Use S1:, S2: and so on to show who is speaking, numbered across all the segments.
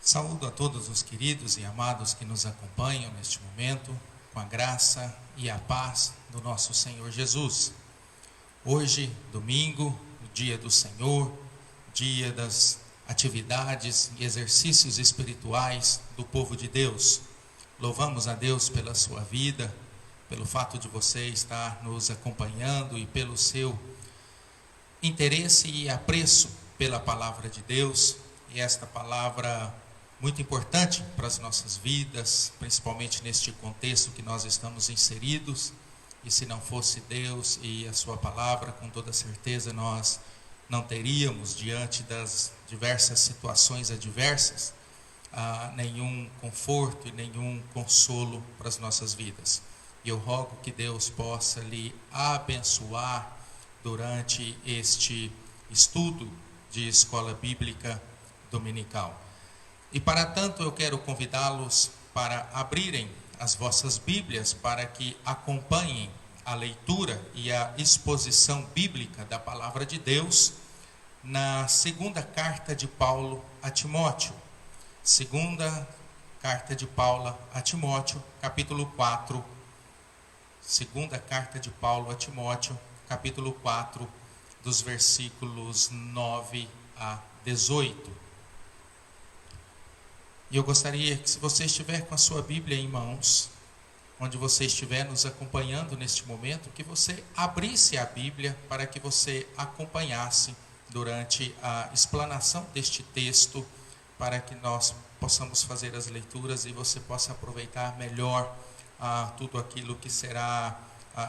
S1: Saúdo a todos os queridos e amados que nos acompanham neste momento, com a graça e a paz do nosso Senhor Jesus. Hoje, domingo, o dia do Senhor, dia das atividades e exercícios espirituais do povo de Deus. Louvamos a Deus pela sua vida, pelo fato de você estar nos acompanhando e pelo seu interesse e apreço pela palavra de Deus. E esta palavra muito importante para as nossas vidas, principalmente neste contexto que nós estamos inseridos. E se não fosse Deus e a sua palavra, com toda certeza nós não teríamos, diante das diversas situações adversas, nenhum conforto e nenhum consolo para as nossas vidas. E eu rogo que Deus possa lhe abençoar durante este estudo de escola bíblica dominical. E para tanto eu quero convidá-los para abrirem as vossas Bíblias para que acompanhem a leitura e a exposição bíblica da palavra de Deus na segunda carta de Paulo a Timóteo. Segunda carta de Paulo a Timóteo, capítulo 4. Segunda carta de Paulo a Timóteo, capítulo 4, dos versículos 9 a 18. E eu gostaria que, se você estiver com a sua Bíblia em mãos, onde você estiver nos acompanhando neste momento, que você abrisse a Bíblia para que você acompanhasse durante a explanação deste texto, para que nós possamos fazer as leituras e você possa aproveitar melhor tudo aquilo que será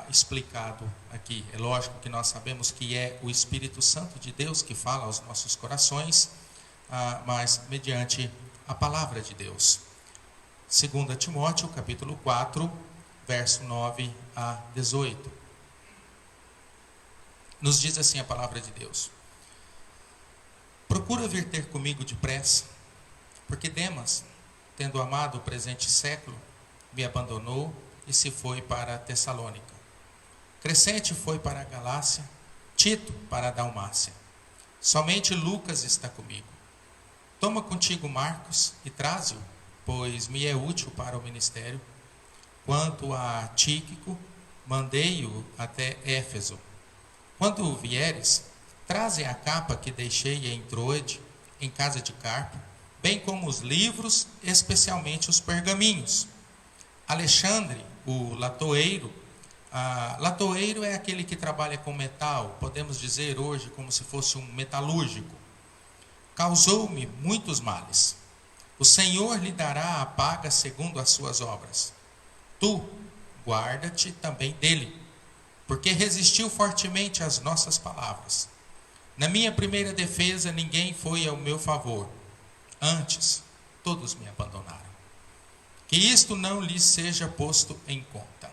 S1: explicado aqui. É lógico que nós sabemos que é o Espírito Santo de Deus que fala aos nossos corações, mas mediante a palavra de Deus. 2 Timóteo, capítulo 4, verso 9 a 18. Nos diz assim a palavra de Deus: procura vir ter comigo depressa, porque Demas, tendo amado o presente século, me abandonou e se foi para Tessalônica. Crescente foi para a Galácia, Tito para a Dalmácia. Somente Lucas está comigo. Toma contigo Marcos e traze-o, pois me é útil para o ministério. Quanto a Tíquico, mandei-o até Éfeso. Quando vieres, traze a capa que deixei em Troade, em casa de Carpo, bem como os livros, especialmente os pergaminhos. Alexandre, o latoeiro, latoeiro é aquele que trabalha com metal, podemos dizer hoje como se fosse um metalúrgico. Causou-me muitos males. O Senhor lhe dará a paga segundo as suas obras. Tu, guarda-te também dele, porque resistiu fortemente às nossas palavras. Na minha primeira defesa, ninguém foi ao meu favor. Antes, todos me abandonaram. Que isto não lhes seja posto em conta.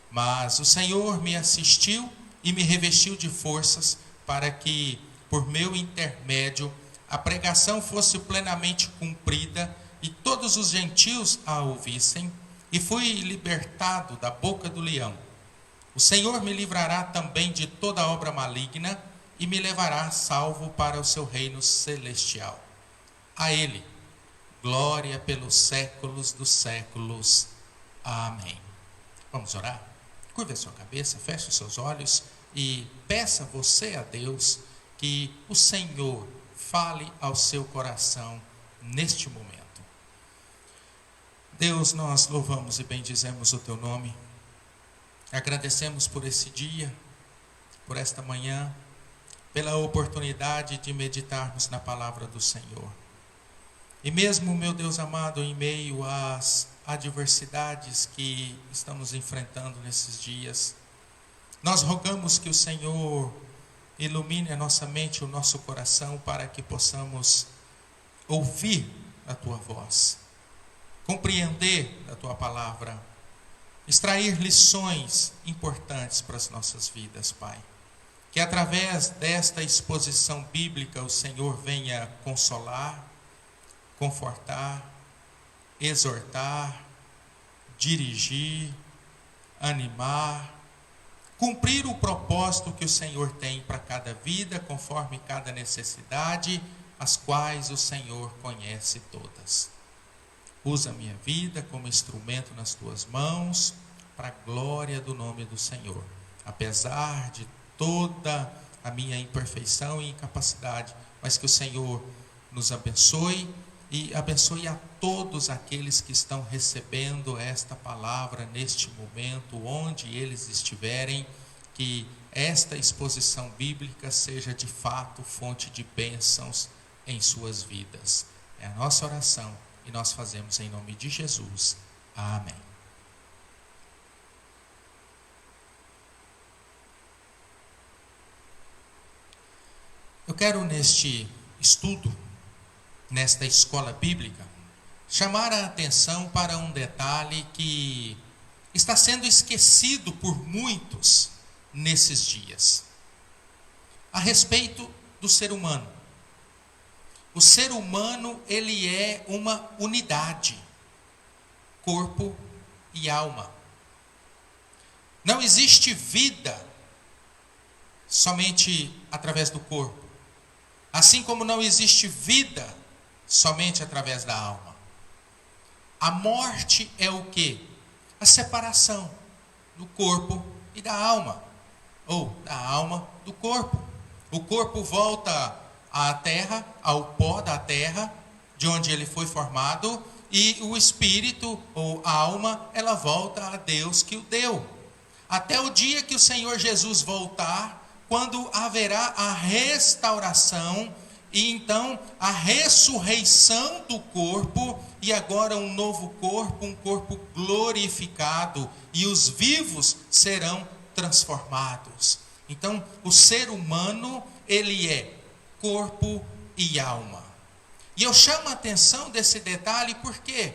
S1: Mas o Senhor me assistiu e me revestiu de forças para que, por meu intermédio, a pregação fosse plenamente cumprida e todos os gentios a ouvissem, e fui libertado da boca do leão. O Senhor me livrará também de toda obra maligna e me levará salvo para o seu reino celestial. A Ele, glória pelos séculos dos séculos. Amém. Vamos orar? Curve a sua cabeça, feche os seus olhos e peça você a Deus que o Senhor fale ao seu coração neste momento. Deus, nós louvamos e bendizemos o teu nome. Agradecemos por esse dia, por esta manhã, pela oportunidade de meditarmos na palavra do Senhor. E mesmo, meu Deus amado, em meio às adversidades que estamos enfrentando nesses dias, nós rogamos que o Senhor ilumine a nossa mente, o nosso coração, para que possamos ouvir a tua voz, compreender a tua palavra, extrair lições importantes para as nossas vidas, Pai. Que através desta exposição bíblica o Senhor venha consolar, confortar, exortar, dirigir, animar, cumprir o propósito que o Senhor tem para cada vida, conforme cada necessidade as quais o Senhor conhece todas. Usa a minha vida como instrumento nas tuas mãos, para a glória do nome do Senhor. Apesar de toda a minha imperfeição e incapacidade, mas que o Senhor nos abençoe e abençoe a todos aqueles que estão recebendo esta palavra neste momento, onde eles estiverem, que esta exposição bíblica seja de fato fonte de bênçãos em suas vidas. É a nossa oração e nós fazemos em nome de Jesus. Amém. Eu quero neste estudo, nesta escola bíblica, chamar a atenção para um detalhe que está sendo esquecido por muitos nesses dias, a respeito do ser humano. O ser humano, ele é uma unidade, corpo e alma. Não existe vida somente através do corpo, assim como não existe vida somente através da alma. A morte é o quê? A separação do corpo e da alma, ou da alma do corpo. O corpo volta à terra, ao pó da terra, de onde ele foi formado, e o espírito, ou a alma, ela volta a Deus que o deu. Até o dia que o Senhor Jesus voltar, quando haverá a restauração, e então a ressurreição do corpo, e agora um novo corpo, um corpo glorificado, e os vivos serão transformados. Então, o ser humano, ele é corpo e alma. E eu chamo a atenção desse detalhe, por quê?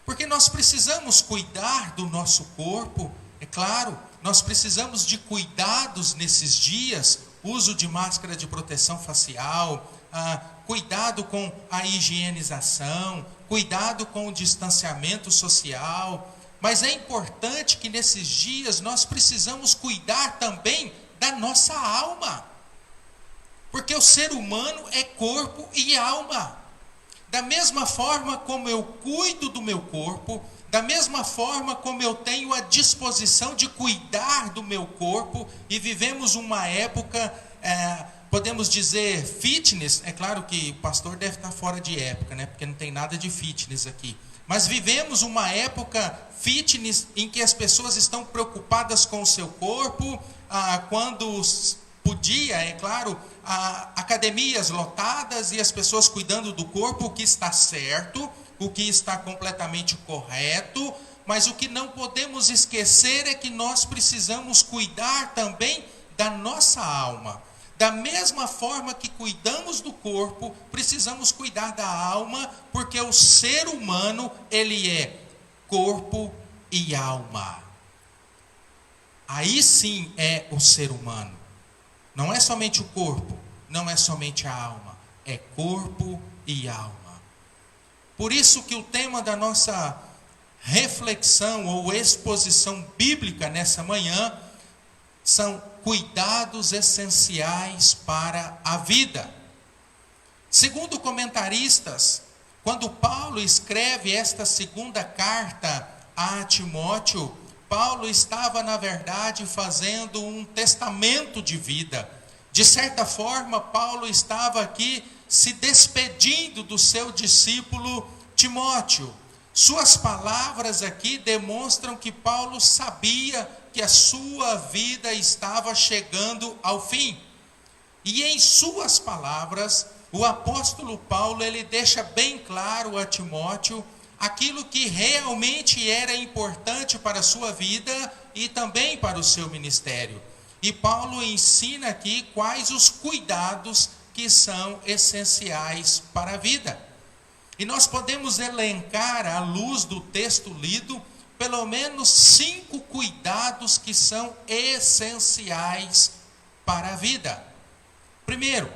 S1: Porque nós precisamos cuidar do nosso corpo, é claro, nós precisamos de cuidados nesses dias, uso de máscara de proteção facial, cuidado com a higienização, cuidado com o distanciamento social, mas é importante que nesses dias nós precisamos cuidar também da nossa alma, porque o ser humano é corpo e alma. Da mesma forma como eu cuido do meu corpo, da mesma forma como eu tenho a disposição de cuidar do meu corpo, e vivemos uma época, podemos dizer, fitness. É claro que o pastor deve estar fora de época, né? Porque não tem nada de fitness aqui. Mas vivemos uma época fitness em que as pessoas estão preocupadas com o seu corpo, quando podia, é claro, academias lotadas e as pessoas cuidando do corpo, o que está certo, o que está completamente correto, mas o que não podemos esquecer é que nós precisamos cuidar também da nossa alma. Da mesma forma que cuidamos do corpo, precisamos cuidar da alma, porque o ser humano, ele é corpo e alma. Aí sim é o ser humano. Não é somente o corpo, não é somente a alma, é corpo e alma. Por isso que o tema da nossa reflexão ou exposição bíblica nessa manhã são cuidados essenciais para a vida. Segundo comentaristas, quando Paulo escreve esta segunda carta a Timóteo, Paulo estava, na verdade, fazendo um testamento de vida. De certa forma, Paulo estava aqui se despedindo do seu discípulo Timóteo. Suas palavras aqui demonstram que Paulo sabia que a sua vida estava chegando ao fim. E em suas palavras, o apóstolo Paulo, ele deixa bem claro a Timóteo aquilo que realmente era importante para a sua vida e também para o seu ministério. E Paulo ensina aqui quais os cuidados que são essenciais para a vida. E nós podemos elencar, à luz do texto lido, pelo menos 5 cuidados que são essenciais para a vida. Primeiro,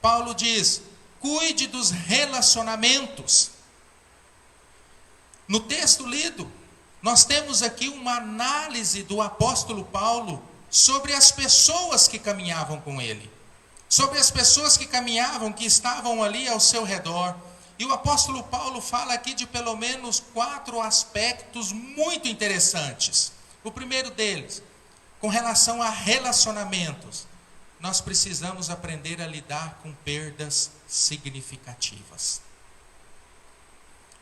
S1: Paulo diz: cuide dos relacionamentos. No texto lido, nós temos aqui uma análise do apóstolo Paulo sobre as pessoas que caminhavam com ele. sobre as pessoas que caminhavam, que estavam ali ao seu redor. E o apóstolo Paulo fala aqui de pelo menos 4 aspectos muito interessantes. O primeiro deles, com relação a relacionamentos, nós precisamos aprender a lidar com perdas significativas.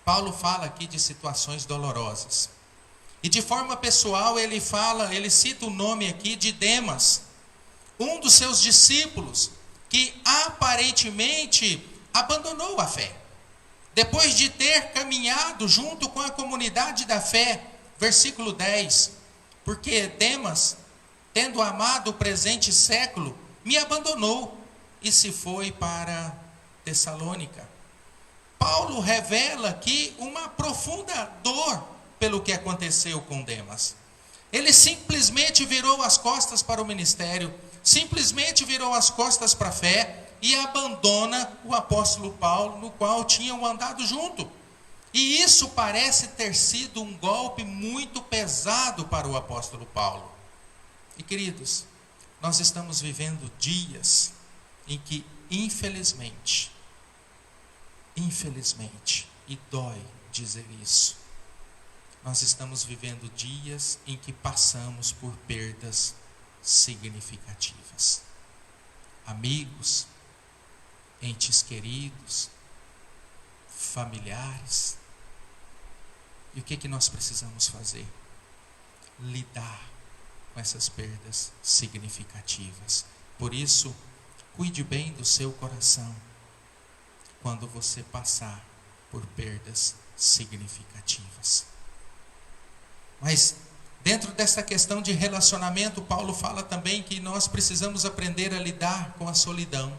S1: Paulo fala aqui de situações dolorosas. E de forma pessoal ele cita o nome aqui de Demas, um dos seus discípulos, que aparentemente abandonou a fé. Depois de ter caminhado junto com a comunidade da fé, versículo 10, porque Demas, tendo amado o presente século, me abandonou e se foi para Tessalônica. Paulo revela aqui uma profunda dor pelo que aconteceu com Demas. Ele simplesmente virou as costas para o ministério, simplesmente virou as costas para a fé e abandona o apóstolo Paulo, no qual tinham andado junto. E isso parece ter sido um golpe muito pesado para o apóstolo Paulo. E queridos, nós estamos vivendo dias em que, infelizmente, e dói dizer isso, nós estamos vivendo dias em que passamos por perdas significativas. Amigos, entes queridos, familiares. E o que nós precisamos fazer? Lidar com essas perdas significativas. Por isso, cuide bem do seu coração quando você passar por perdas significativas. Mas dentro dessa questão de relacionamento, Paulo fala também que nós precisamos aprender a lidar com a solidão.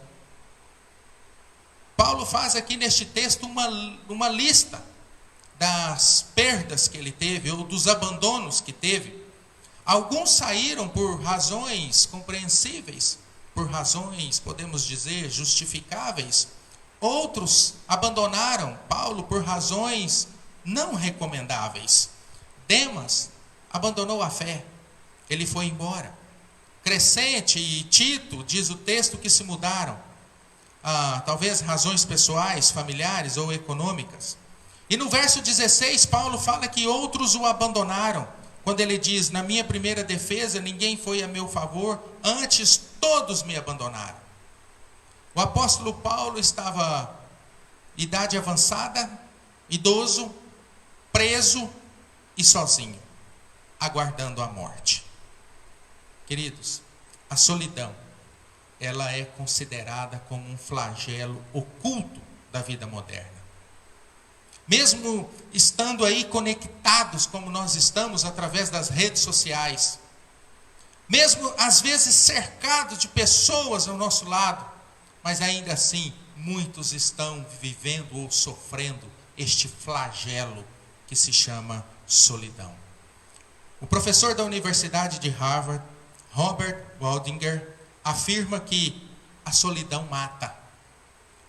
S1: Paulo faz aqui neste texto uma lista das perdas que ele teve, ou dos abandonos que teve. Alguns saíram por razões compreensíveis, por razões, podemos dizer, justificáveis. Outros abandonaram Paulo por razões não recomendáveis. Demas abandonou a fé, ele foi embora. Crescente e Tito, diz o texto, que se mudaram. Talvez razões pessoais, familiares ou econômicas. E no verso 16, Paulo fala que outros o abandonaram, quando ele diz: na minha primeira defesa ninguém foi a meu favor, antes todos me abandonaram. O apóstolo Paulo estava idade avançada, idoso, preso e sozinho, aguardando a morte. Queridos, a solidão, ela é considerada como um flagelo oculto da vida moderna. Mesmo estando aí conectados como nós estamos através das redes sociais, mesmo às vezes cercados de pessoas ao nosso lado, mas ainda assim muitos estão vivendo ou sofrendo este flagelo que se chama solidão. O professor da Universidade de Harvard, Robert Waldinger, afirma que a solidão mata.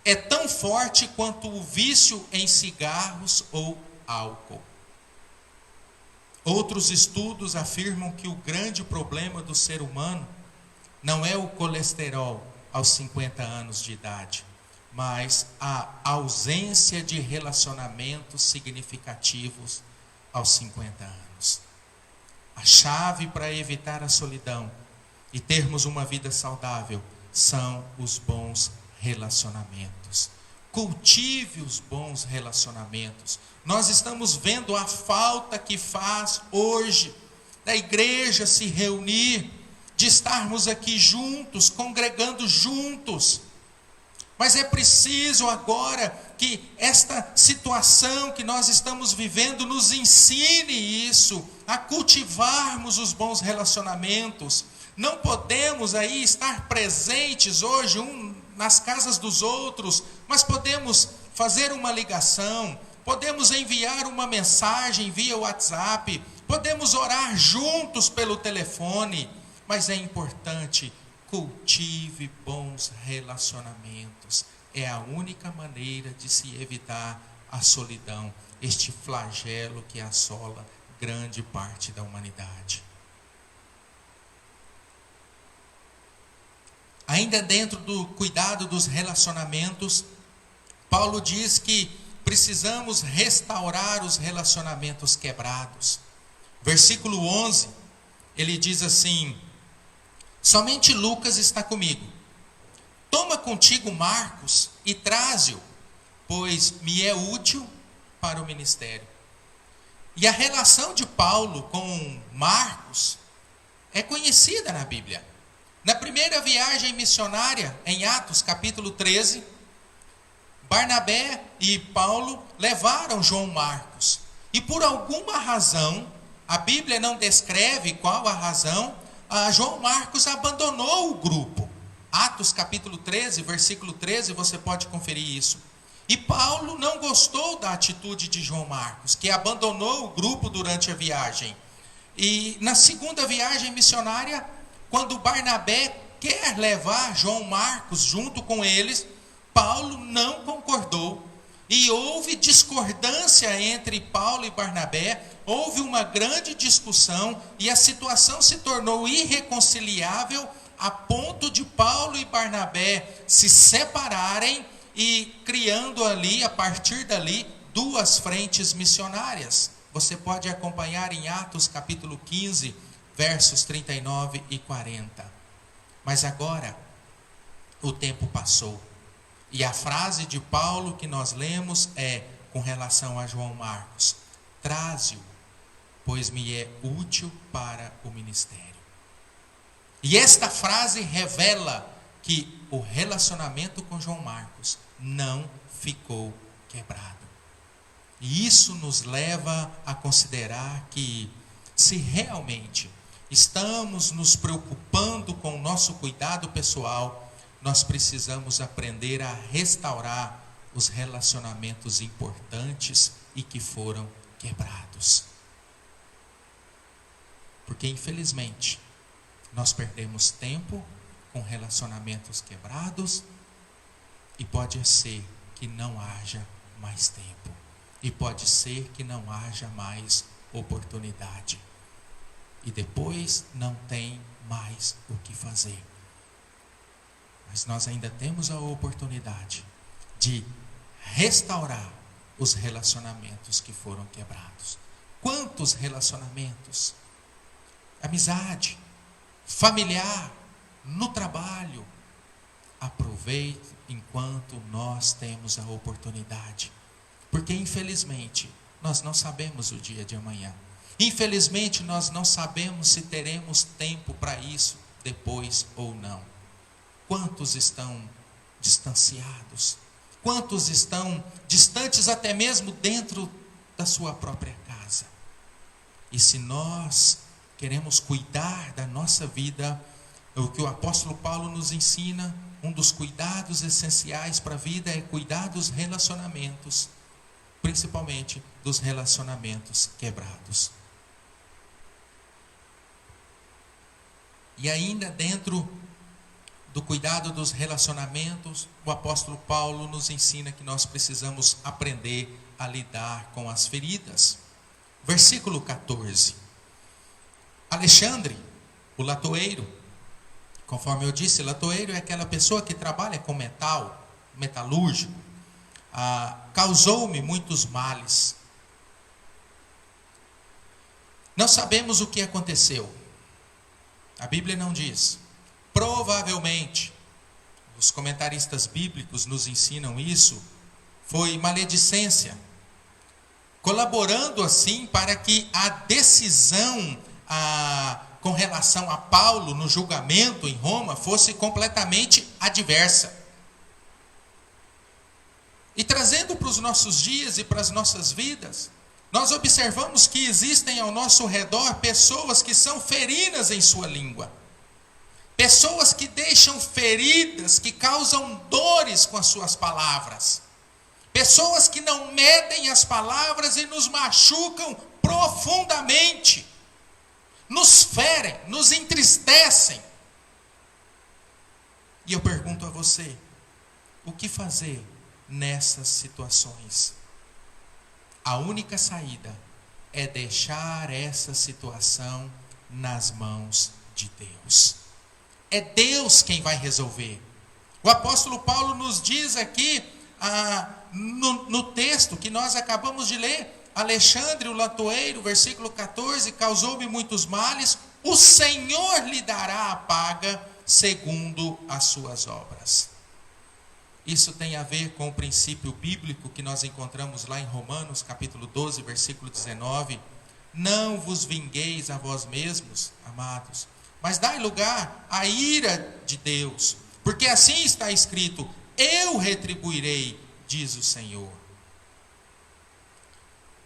S1: É tão forte quanto o vício em cigarros ou álcool. Outros estudos afirmam que o grande problema do ser humano não é o colesterol aos 50 anos de idade, mas a ausência de relacionamentos significativos aos 50 anos. A chave para evitar a solidão e termos uma vida saudável são os bons relacionamentos. Cultive os bons relacionamentos. Nós estamos vendo a falta que faz hoje da igreja se reunir, de estarmos aqui juntos, congregando juntos. Mas é preciso agora que esta situação que nós estamos vivendo nos ensine isso, a cultivarmos os bons relacionamentos. Não podemos aí estar presentes hoje nas casas dos outros, mas podemos fazer uma ligação, podemos enviar uma mensagem via WhatsApp, podemos orar juntos pelo telefone, mas é importante, cultive bons relacionamentos. É a única maneira de se evitar a solidão, este flagelo que assola grande parte da humanidade. ainda dentro do cuidado dos relacionamentos, Paulo diz que precisamos restaurar os relacionamentos quebrados. Versículo 11, ele diz assim: somente Lucas está comigo. Toma contigo Marcos e traze-o, pois me é útil para o ministério. E a relação de Paulo com Marcos é conhecida na Bíblia. Na primeira viagem missionária, em Atos capítulo 13, Barnabé e Paulo levaram João Marcos. E por alguma razão, a Bíblia não descreve qual a razão, João Marcos abandonou o grupo. Atos capítulo 13, versículo 13, você pode conferir isso. E Paulo não gostou da atitude de João Marcos, que abandonou o grupo durante a viagem. E na segunda viagem missionária, quando Barnabé quer levar João Marcos junto com eles, Paulo não concordou. E houve discordância entre Paulo e Barnabé, houve uma grande discussão e a situação se tornou irreconciliável a ponto de Paulo e Barnabé se separarem e criando ali, a partir dali, duas frentes missionárias. Você pode acompanhar em Atos capítulo 15, versos 39 e 40. Mas agora, o tempo passou. E a frase de Paulo que nós lemos é, com relação a João Marcos: traze-o, pois me é útil para o ministério. E esta frase revela que o relacionamento com João Marcos não ficou quebrado. E isso nos leva a considerar que, se realmente estamos nos preocupando com o nosso cuidado pessoal, nós precisamos aprender a restaurar os relacionamentos importantes e que foram quebrados. Porque, infelizmente, nós perdemos tempo com relacionamentos quebrados e pode ser que não haja mais tempo. E pode ser que não haja mais oportunidade. E depois não tem mais o que fazer. Mas nós ainda temos a oportunidade de restaurar os relacionamentos que foram quebrados. Quantos relacionamentos? Amizade, familiar, no trabalho. Aproveite enquanto nós temos a oportunidade. Porque infelizmente nós não sabemos o dia de amanhã. Infelizmente nós não sabemos se teremos tempo para isso depois ou não. Quantos estão distanciados? Quantos estão distantes até mesmo dentro da sua própria casa? E se nós queremos cuidar da nossa vida, o que o apóstolo Paulo nos ensina, um dos cuidados essenciais para a vida é cuidar dos relacionamentos, principalmente dos relacionamentos quebrados. E ainda dentro do cuidado dos relacionamentos, o apóstolo Paulo nos ensina que nós precisamos aprender a lidar com as feridas. Versículo 14. Alexandre, o latoeiro, conforme eu disse, latoeiro é aquela pessoa que trabalha com metal, metalúrgico, causou-me muitos males. Não sabemos o que aconteceu. A Bíblia não diz. Provavelmente, os comentaristas bíblicos nos ensinam isso, foi maledicência, colaborando assim para que a decisão com relação a Paulo no julgamento em Roma fosse completamente adversa. E trazendo para os nossos dias e para as nossas vidas, nós observamos que existem ao nosso redor pessoas que são feridas em sua língua. Pessoas que deixam feridas, que causam dores com as suas palavras. Pessoas que não medem as palavras e nos machucam profundamente. Nos ferem, nos entristecem. E eu pergunto a você, o que fazer nessas situações? A única saída é deixar essa situação nas mãos de Deus. É Deus quem vai resolver. O apóstolo Paulo nos diz aqui, no texto que nós acabamos de ler, Alexandre o latoeiro, versículo 14, causou-me muitos males, o Senhor lhe dará a paga segundo as suas obras. Isso tem a ver com o princípio bíblico que nós encontramos lá em Romanos, capítulo 12, versículo 19. Não vos vingueis a vós mesmos, amados, mas dai lugar à ira de Deus, porque assim está escrito: eu retribuirei, diz o Senhor.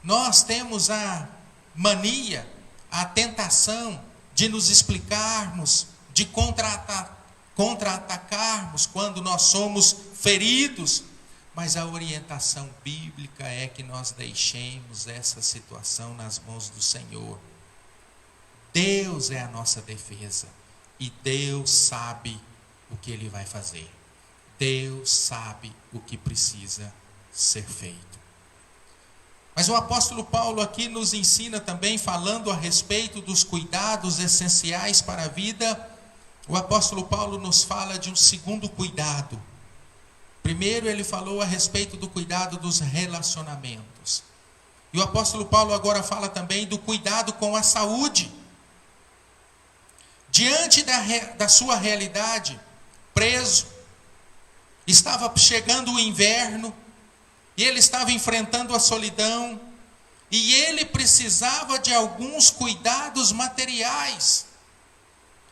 S1: Nós temos a mania, a tentação de nos explicarmos, de contra-atacarmos quando nós somos feridos, mas a orientação bíblica é que nós deixemos essa situação nas mãos do Senhor. Deus é a nossa defesa e Deus sabe o que Ele vai fazer. Deus sabe o que precisa ser feito. Mas o apóstolo Paulo aqui nos ensina também, falando a respeito dos cuidados essenciais para a vida, o apóstolo Paulo nos fala de um segundo cuidado. Primeiro ele falou a respeito do cuidado dos relacionamentos. E o apóstolo Paulo agora fala também do cuidado com a saúde. Diante da sua realidade, preso, estava chegando o inverno, e ele estava enfrentando a solidão, e ele precisava de alguns cuidados materiais,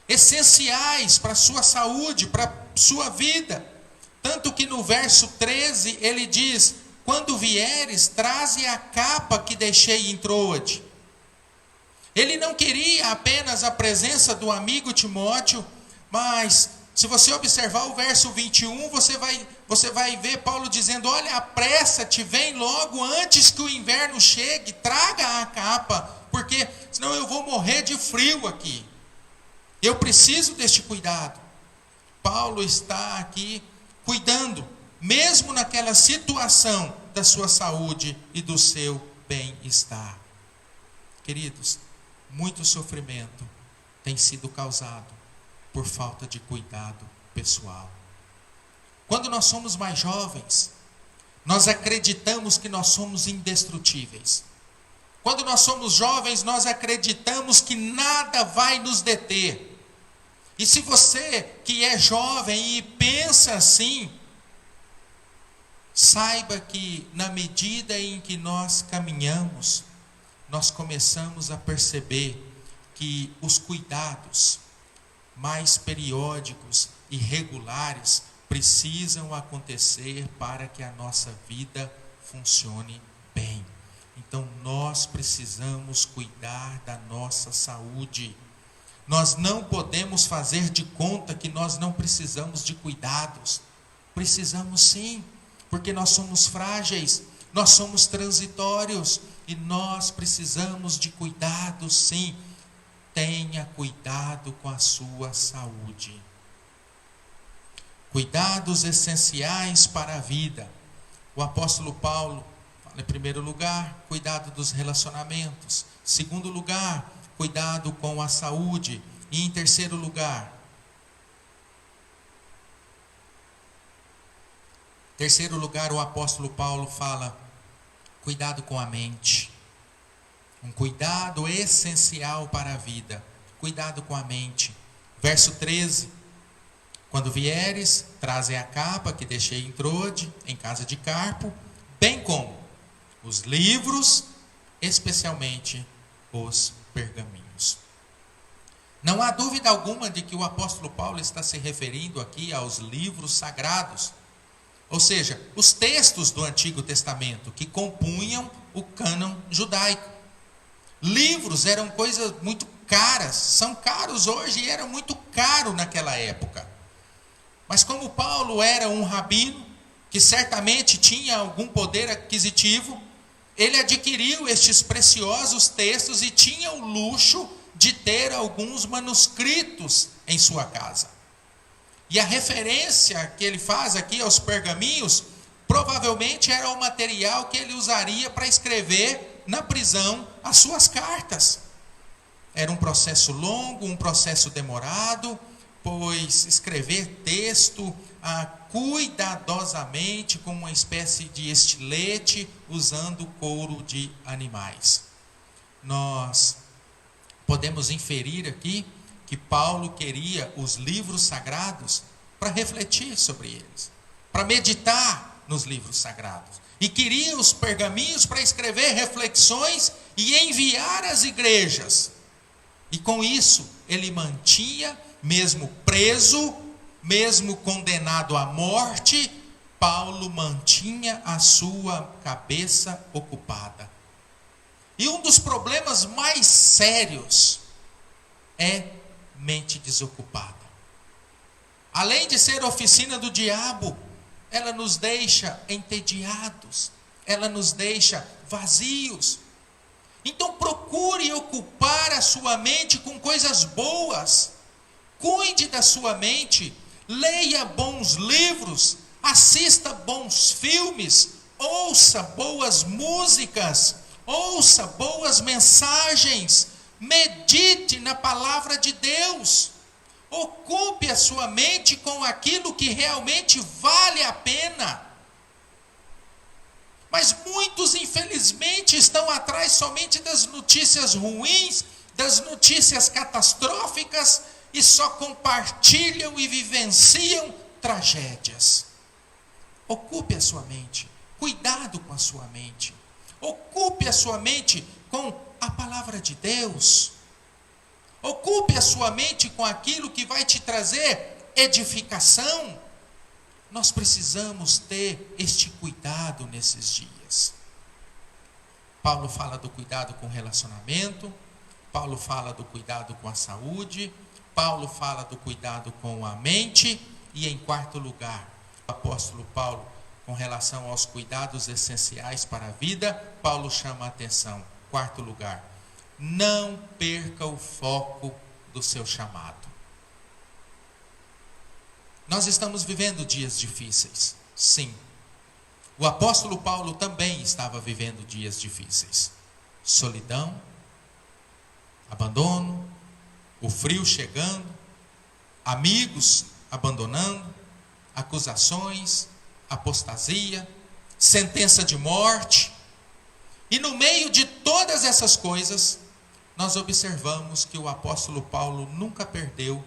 S1: essenciais para a sua saúde, para a sua vida. Tanto que no verso 13 ele diz: quando vieres, traze a capa que deixei em Troade. Ele não queria apenas a presença do amigo Timóteo, mas se você observar o verso 21, você vai ver Paulo dizendo: olha, apressa-te, vem logo antes que o inverno chegue, traga a capa, porque senão eu vou morrer de frio aqui. Eu preciso deste cuidado. Paulo está aqui cuidando, mesmo naquela situação da sua saúde e do seu bem-estar. Queridos, muito sofrimento tem sido causado por falta de cuidado pessoal. Quando nós somos mais jovens, nós acreditamos que nós somos indestrutíveis. Quando nós somos jovens, nós acreditamos que nada vai nos deter. E se você que é jovem e pensa assim, saiba que na medida em que nós caminhamos, nós começamos a perceber que os cuidados mais periódicos e regulares precisam acontecer para que a nossa vida funcione bem. Então nós precisamos cuidar da nossa saúde. Nós não podemos fazer de conta que nós não precisamos de cuidados. Precisamos sim, porque nós somos frágeis, nós somos transitórios e nós precisamos de cuidados sim. Tenha cuidado com a sua saúde. Cuidados essenciais para a vida. O apóstolo Paulo fala, em primeiro lugar, cuidado dos relacionamentos. Segundo lugar, cuidado com a saúde. E em terceiro lugar, o apóstolo Paulo fala, cuidado com a mente. Um cuidado essencial para a vida. Cuidado com a mente. Verso 13. Quando vieres, traze a capa que deixei em Troade, em casa de Carpo, bem como os livros, especialmente os pergaminhos. Não há dúvida alguma de que o apóstolo Paulo está se referindo aqui aos livros sagrados. Ou seja, os textos do Antigo Testamento que compunham o cânon judaico. Livros eram coisas muito caras, são caros hoje e era muito caro naquela época. Mas como Paulo era um rabino, que certamente tinha algum poder aquisitivo, ele adquiriu estes preciosos textos e tinha o luxo de ter alguns manuscritos em sua casa. E a referência que ele faz aqui aos pergaminhos, provavelmente era o material que ele usaria para escrever na prisão as suas cartas. Era um processo longo, um processo demorado, pois escrever texto cuidadosamente com uma espécie de estilete usando couro de animais. Nós podemos inferir aqui que Paulo queria os livros sagrados para refletir sobre eles, para meditar nos livros sagrados. E queria os pergaminhos para escrever reflexões e enviar às igrejas. E com isso, ele mantinha, mesmo preso, mesmo condenado à morte, Paulo mantinha a sua cabeça ocupada. E um dos problemas mais sérios é mente desocupada. Além de ser oficina do diabo, ela nos deixa entediados, ela nos deixa vazios. Então procure ocupar a sua mente com coisas boas. Cuide da sua mente, leia bons livros, assista bons filmes, ouça boas músicas, ouça boas mensagens, medite na palavra de Deus. Ocupe a sua mente com aquilo que realmente vale a pena. Mas muitos, infelizmente, estão atrás somente das notícias ruins, das notícias catastróficas, e só compartilham e vivenciam tragédias. Ocupe a sua mente. Cuidado com a sua mente. Ocupe a sua mente com a palavra de Deus. Ocupe a sua mente com aquilo que vai te trazer edificação. Nós precisamos ter este cuidado nesses dias. Paulo fala do cuidado com o relacionamento. Paulo fala do cuidado com a saúde. Paulo fala do cuidado com a mente. E em quarto lugar, o apóstolo Paulo, com relação aos cuidados essenciais para a vida, Paulo chama a atenção. Quarto lugar, não perca o foco do seu chamado. Nós estamos vivendo dias difíceis, sim. O apóstolo Paulo também estava vivendo dias difíceis. Solidão, abandono, o frio chegando, amigos abandonando, acusações, apostasia, sentença de morte. E no meio de todas essas coisas, nós observamos que o apóstolo Paulo nunca perdeu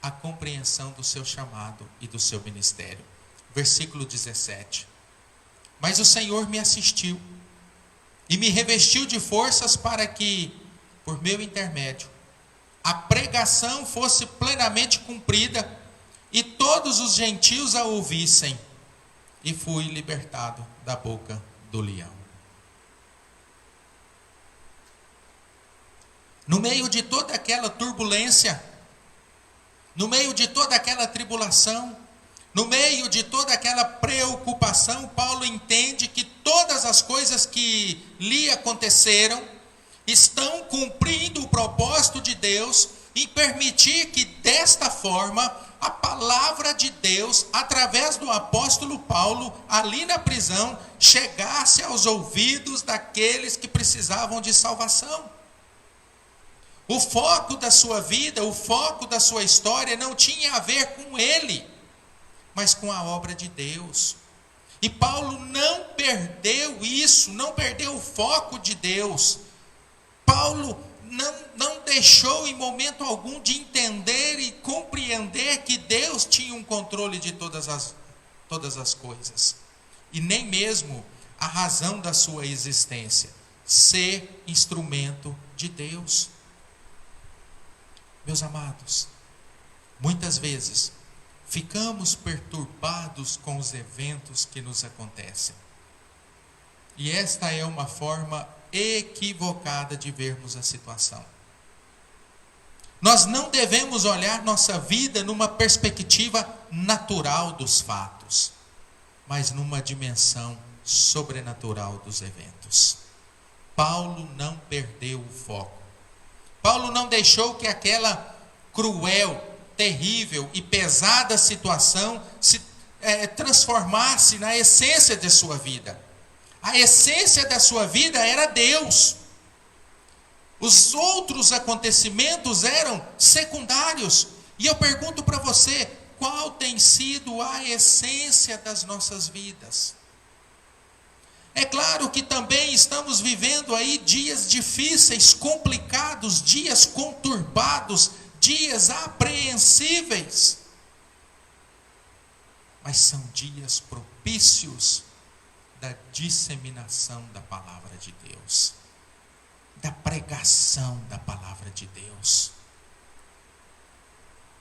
S1: a compreensão do seu chamado e do seu ministério. Versículo 17. Mas o Senhor me assistiu e me revestiu de forças para que, por meu intermédio, a pregação fosse plenamente cumprida e todos os gentios a ouvissem. E fui libertado da boca do leão. No meio de toda aquela turbulência, no meio de toda aquela tribulação, no meio de toda aquela preocupação, Paulo entende que todas as coisas que lhe aconteceram estão cumprindo o propósito de Deus em permitir que desta forma a palavra de Deus, através do apóstolo Paulo, ali na prisão, chegasse aos ouvidos daqueles que precisavam de salvação. O foco da sua vida, o foco da sua história não tinha a ver com ele, mas com a obra de Deus. E Paulo não perdeu isso, não perdeu o foco de Deus. Paulo não deixou em momento algum de entender e compreender que Deus tinha um controle de todas as coisas. E nem mesmo a razão da sua existência, ser instrumento de Deus. Meus amados, muitas vezes ficamos perturbados com os eventos que nos acontecem. E esta é uma forma equivocada de vermos a situação. Nós não devemos olhar nossa vida numa perspectiva natural dos fatos, mas numa dimensão sobrenatural dos eventos. Paulo não perdeu o foco. Paulo não deixou que aquela cruel, terrível e pesada situação se transformasse na essência de sua vida. A essência da sua vida era Deus. Os outros acontecimentos eram secundários. E eu pergunto para você, qual tem sido a essência das nossas vidas? É claro que também estamos vivendo aí dias difíceis, complicados, dias conturbados, dias apreensíveis. Mas são dias propícios da disseminação da palavra de Deus, da pregação da palavra de Deus.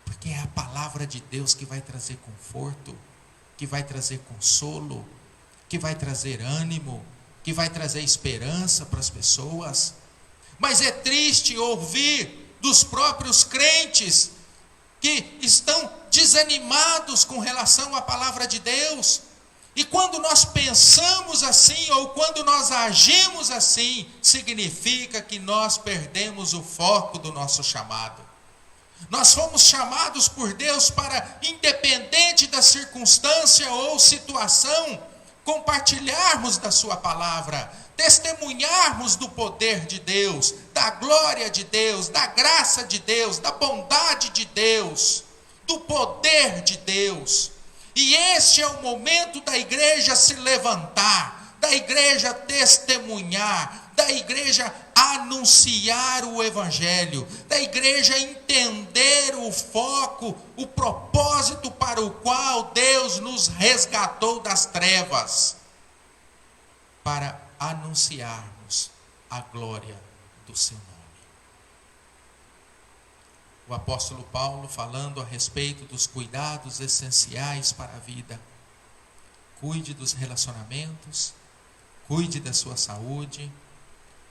S1: Porque é a palavra de Deus que vai trazer conforto, que vai trazer consolo, que vai trazer ânimo, que vai trazer esperança para as pessoas. Mas é triste ouvir dos próprios crentes que estão desanimados com relação à palavra de Deus. E quando nós pensamos assim, ou quando nós agimos assim, significa que nós perdemos o foco do nosso chamado. Nós fomos chamados por Deus para, independente da circunstância ou situação, compartilharmos da sua palavra, testemunharmos do poder de Deus, da glória de Deus, da graça de Deus, da bondade de Deus, do poder de Deus. E este é o momento da igreja se levantar, da igreja testemunhar, da igreja anunciar o evangelho, da igreja entender o foco, o propósito para o qual Deus nos resgatou das trevas, para anunciarmos a glória do seu nome. O apóstolo Paulo, falando a respeito dos cuidados essenciais para a vida: cuide dos relacionamentos, cuide da sua saúde,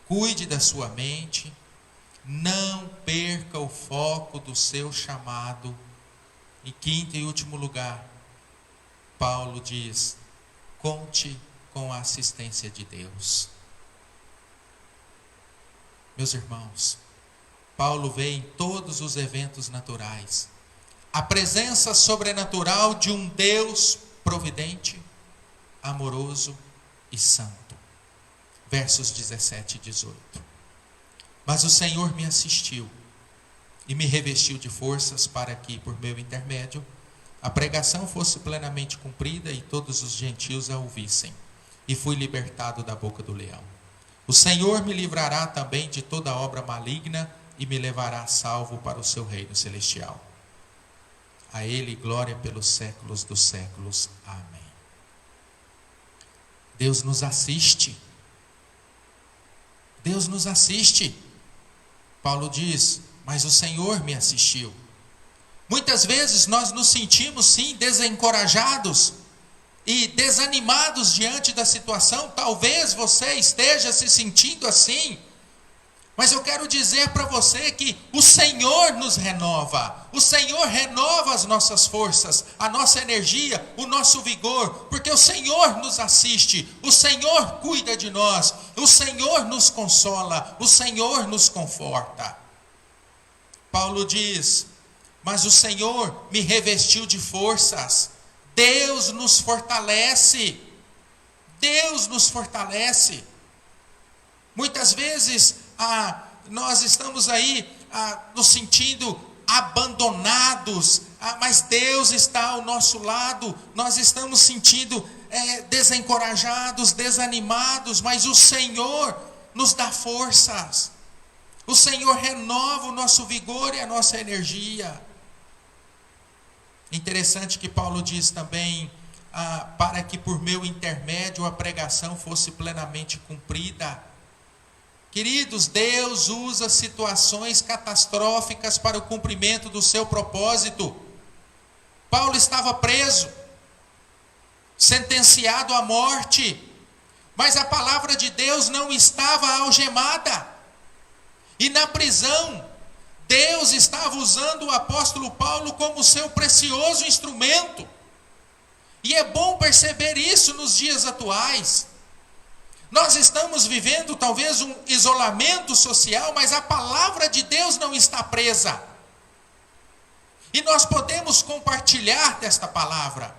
S1: cuide da sua mente, não perca o foco do seu chamado. Em quinto e último lugar, Paulo diz: conte com a assistência de Deus. Meus irmãos, Paulo vê em todos os eventos naturais a presença sobrenatural de um Deus providente, amoroso e santo. Versos 17 e 18. Mas o Senhor me assistiu e me revestiu de forças para que, por meu intermédio, a pregação fosse plenamente cumprida e todos os gentios a ouvissem. E fui libertado da boca do leão. O Senhor me livrará também de toda obra maligna e me levará salvo para o seu reino celestial. A Ele glória pelos séculos dos séculos. Amém. Deus nos assiste. Deus nos assiste. Paulo diz: mas o Senhor me assistiu. Muitas vezes nós nos sentimos sim desencorajados e desanimados diante da situação. Talvez você esteja se sentindo assim. Mas eu quero dizer para você que o Senhor nos renova. O Senhor renova as nossas forças, a nossa energia, o nosso vigor. Porque o Senhor nos assiste, o Senhor cuida de nós, o Senhor nos consola, o Senhor nos conforta. Paulo diz: mas o Senhor me revestiu de forças. Deus nos fortalece. Deus nos fortalece. Muitas vezes nós estamos aí nos sentindo abandonados, mas Deus está ao nosso lado. Nós estamos sentindo desencorajados, desanimados, mas o Senhor nos dá forças. O Senhor renova o nosso vigor e a nossa energia. Interessante que Paulo diz também, para que por meu intermédio a pregação fosse plenamente cumprida. Queridos, Deus usa situações catastróficas para o cumprimento do seu propósito. Paulo estava preso, sentenciado à morte, mas a palavra de Deus não estava algemada. E na prisão, Deus estava usando o apóstolo Paulo como seu precioso instrumento. E é bom perceber isso nos dias atuais. Nós estamos vivendo talvez um isolamento social, mas a palavra de Deus não está presa. E nós podemos compartilhar desta palavra.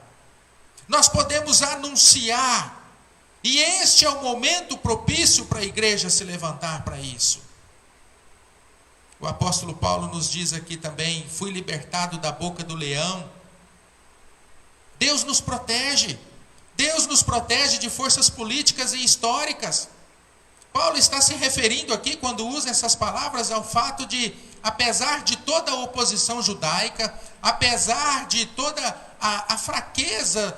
S1: Nós podemos anunciar. E este é o momento propício para a igreja se levantar para isso. O apóstolo Paulo nos diz aqui também: fui libertado da boca do leão. Deus nos protege. Deus nos protege de forças políticas e históricas. Paulo está se referindo aqui, quando usa essas palavras, ao fato de, apesar de toda a oposição judaica, apesar de toda a fraqueza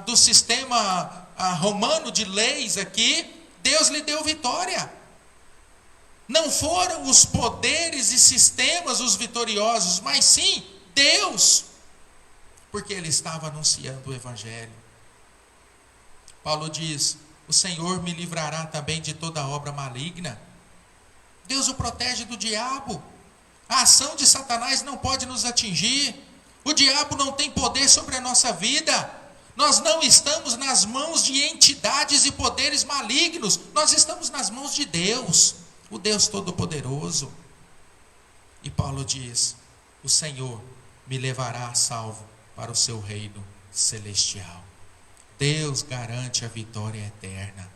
S1: do sistema romano de leis aqui, Deus lhe deu vitória. Não foram os poderes e sistemas os vitoriosos, mas sim Deus, porque ele estava anunciando o Evangelho. Paulo diz: o Senhor me livrará também de toda obra maligna. Deus o protege do diabo. A ação de Satanás não pode nos atingir. O diabo não tem poder sobre a nossa vida. Nós não estamos nas mãos de entidades e poderes malignos. Nós estamos nas mãos de Deus, o Deus Todo-Poderoso. E Paulo diz: o Senhor me levará a salvo para o seu reino celestial. Deus garante a vitória eterna.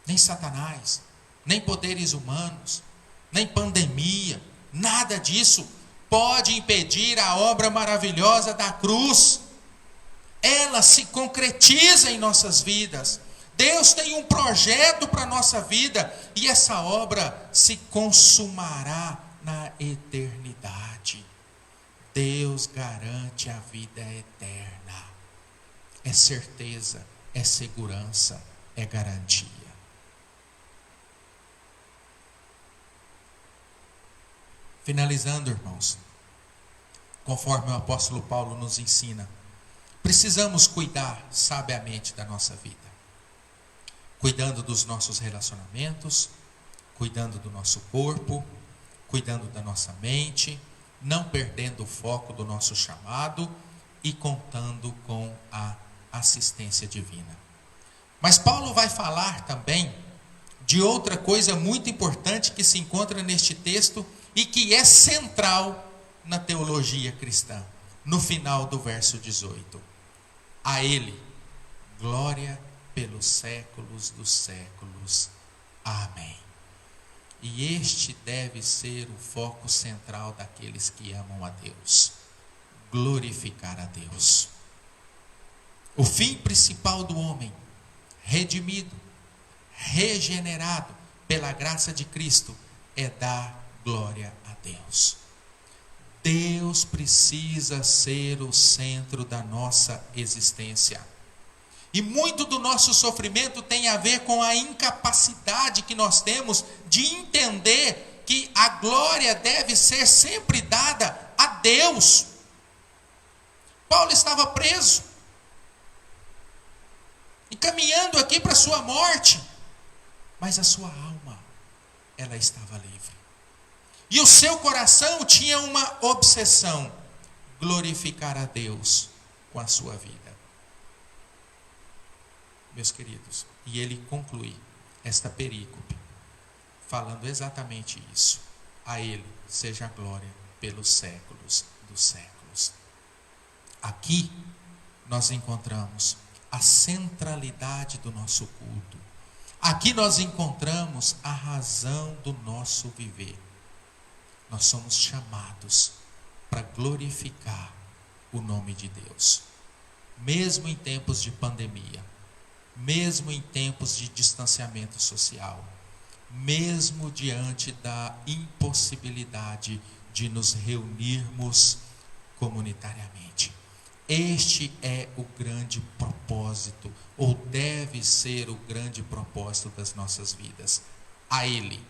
S1: Nem Satanás, nem poderes humanos, nem pandemia, nada disso pode impedir a obra maravilhosa da cruz. Ela se concretiza em nossas vidas. Deus tem um projeto para a nossa vida, e essa obra se consumará na eternidade. Deus garante a vida eterna. É certeza, é segurança, é garantia. Finalizando, irmãos, conforme o apóstolo Paulo nos ensina, precisamos cuidar sabiamente da nossa vida, cuidando dos nossos relacionamentos, cuidando do nosso corpo, cuidando da nossa mente, não perdendo o foco do nosso chamado e contando com a assistência divina. Mas Paulo vai falar também de outra coisa muito importante que se encontra neste texto e que é central na teologia cristã, no final do verso 18. A Ele, glória pelos séculos dos séculos. Amém. E este deve ser o foco central daqueles que amam a Deus: glorificar a Deus. O fim principal do homem, redimido, regenerado pela graça de Cristo, é dar glória a Deus. Deus precisa ser o centro da nossa existência. E muito do nosso sofrimento tem a ver com a incapacidade que nós temos de entender que a glória deve ser sempre dada a Deus. Paulo estava preso, e caminhando aqui para a sua morte, mas a sua alma, ela estava livre. E o seu coração tinha uma obsessão: glorificar a Deus com a sua vida. Meus queridos, e ele conclui esta perícope falando exatamente isso: a Ele seja a glória pelos séculos dos séculos. Aqui nós encontramos a centralidade do nosso culto. Aqui nós encontramos a razão do nosso viver. Nós somos chamados para glorificar o nome de Deus, mesmo em tempos de pandemia, mesmo em tempos de distanciamento social, mesmo diante da impossibilidade de nos reunirmos comunitariamente. Este é o grande propósito, ou deve ser o grande propósito das nossas vidas. A Ele,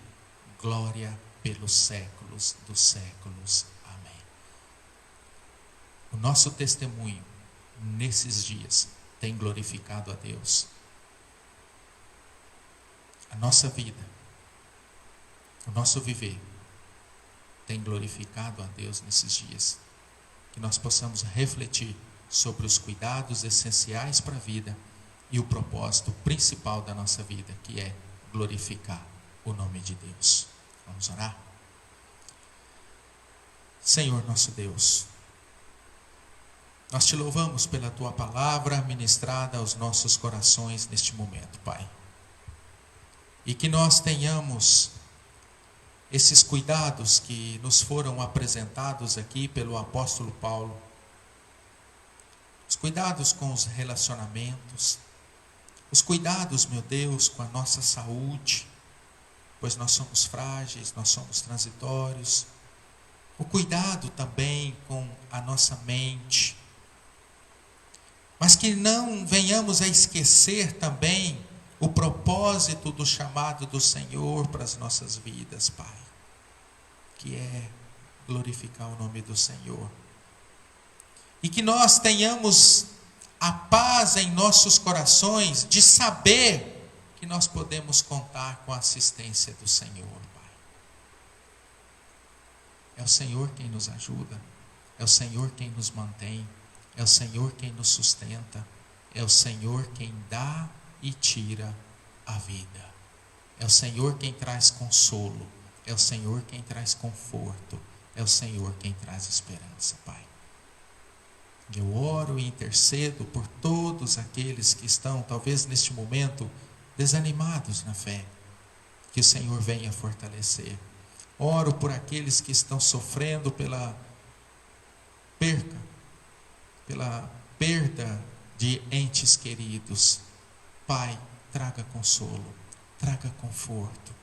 S1: glória pelos séculos dos séculos. Amém. O nosso testemunho nesses dias tem glorificado a Deus. A nossa vida, o nosso viver tem glorificado a Deus nesses dias. Que nós possamos refletir sobre os cuidados essenciais para a vida e o propósito principal da nossa vida, que é glorificar o nome de Deus. Vamos orar? Senhor nosso Deus, nós te louvamos pela tua palavra ministrada aos nossos corações neste momento, Pai. E que nós tenhamos esses cuidados que nos foram apresentados aqui pelo apóstolo Paulo. Os cuidados com os relacionamentos, os cuidados, meu Deus, com a nossa saúde, pois nós somos frágeis, nós somos transitórios. O cuidado também com a nossa mente. Mas que não venhamos a esquecer também o propósito do chamado do Senhor para as nossas vidas, Pai. Que é glorificar o nome do Senhor. E que nós tenhamos a paz em nossos corações de saber que nós podemos contar com a assistência do Senhor, Pai. É o Senhor quem nos ajuda, é o Senhor quem nos mantém, é o Senhor quem nos sustenta, é o Senhor quem dá e tira a vida. É o Senhor quem traz consolo, é o Senhor quem traz conforto, é o Senhor quem traz esperança, Pai. Eu oro e intercedo por todos aqueles que estão, talvez neste momento, desanimados na fé. Que o Senhor venha fortalecer. Oro por aqueles que estão sofrendo pela perda de entes queridos. Pai, traga consolo, traga conforto.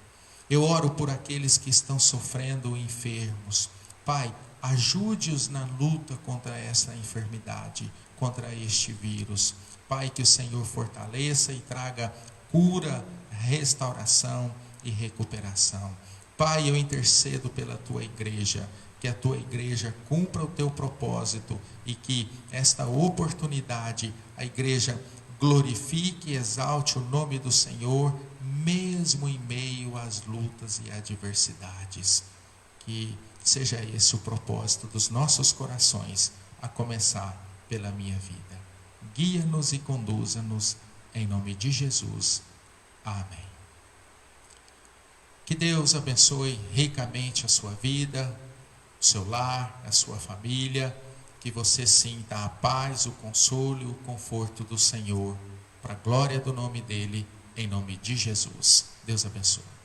S1: Eu oro por aqueles que estão sofrendo enfermos. Pai, ajude-os na luta contra essa enfermidade, contra este vírus. Pai, que o Senhor fortaleça e traga cura, restauração e recuperação. Pai, eu intercedo pela tua igreja, que a tua igreja cumpra o teu propósito e que esta oportunidade a igreja glorifique e exalte o nome do Senhor, mesmo em meio às lutas e adversidades. Que seja esse o propósito dos nossos corações, a começar pela minha vida. Guia-nos e conduza-nos em nome de Jesus. Amém. Que Deus abençoe ricamente a sua vida, o seu lar, a sua família. Que você sinta a paz, o consolo e o conforto do Senhor, para a glória do nome dele, em nome de Jesus. Deus abençoe.